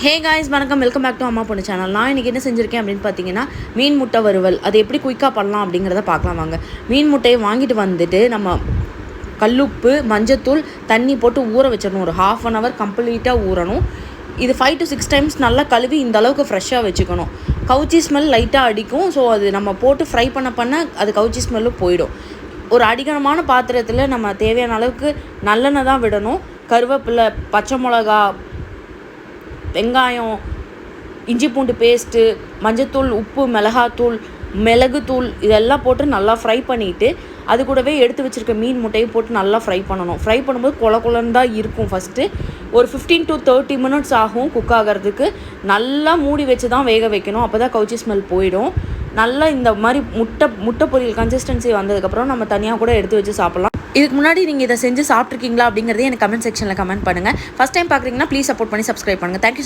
Hey guys வணக்கம், welcome back to அம்மா பொண்ணு சேனல். நான் இன்றைக்கி என்ன செஞ்சுருக்கேன் அப்படின்னு பார்த்தீங்கன்னா, மீன் முட்டை வறுவல். அது எப்படி குயிக்காக பண்ணலாம் அப்படிங்கிறத பார்க்கலாம் வாங்க. மீன் முட்டையை வாங்கிட்டு வந்துட்டு நம்ம கல்லுப்பு, மஞ்சத்தூள், தண்ணி போட்டு ஊற வச்சிடணும். ஒரு 1/2 hour கம்ப்ளீட்டாக ஊறணும். இது 5 to 6 times நல்லா கழுவி இந்த அளவுக்கு ஃப்ரெஷ்ஷாக வச்சுக்கணும். கவுச்சி ஸ்மெல் லைட்டாக அடிக்கும். ஸோ அது நம்ம போட்டு ஃப்ரை பண்ண அது கவுச்சி ஸ்மெல்லும் போயிடும். ஒரு அடிகனமான பாத்திரத்தில் நம்ம தேவையான அளவுக்கு நல்லெண்ணெய் தான் விடணும். கருவேப்பிலை, பச்சை மிளகா, வெங்காயம், இஞ்சி பூண்டு பேஸ்ட்டு, மஞ்சத்தூள், உப்பு, மிளகாத்தூள், மிளகுத்தூள் இதெல்லாம் போட்டு நல்லா ஃப்ரை பண்ணிவிட்டு அது கூடவே எடுத்து வச்சுருக்க மீன் முட்டையை போட்டு நல்லா ஃப்ரை பண்ணணும். ஃப்ரை பண்ணும்போது கொலன்னு தான் இருக்கும். ஃபஸ்ட்டு ஒரு 15 to 30 minutes ஆகும் குக் ஆகிறதுக்கு. நல்லா மூடி வச்சு தான் வேக வைக்கணும். அப்போ தான் கவுச்சி ஸ்மெல் போயிடும். நல்லா இந்த மாதிரி முட்டை பொரியல் கன்சிஸ்டன்சி வந்ததுக்கப்புறம் நம்ம தனியாக கூட எடுத்து வச்சு சாப்பிட்லாம். இதுக்கு முன்னாடி நீங்கள் இதை செஞ்சு சாப்பிட்ருக்கீங்களா அப்படிங்கிறதே எனக்கு கமெண்ட் செக்ஷனில் கமெண்ட் பண்ணுங்கள். ஃபஸ்ட் டைம் பார்க்குறீங்கன்னா ப்ளீஸ் சப்போர்ட் பண்ணி சப்ஸ்கிரைப் பண்ணுங்கள். தேங்க்யூ.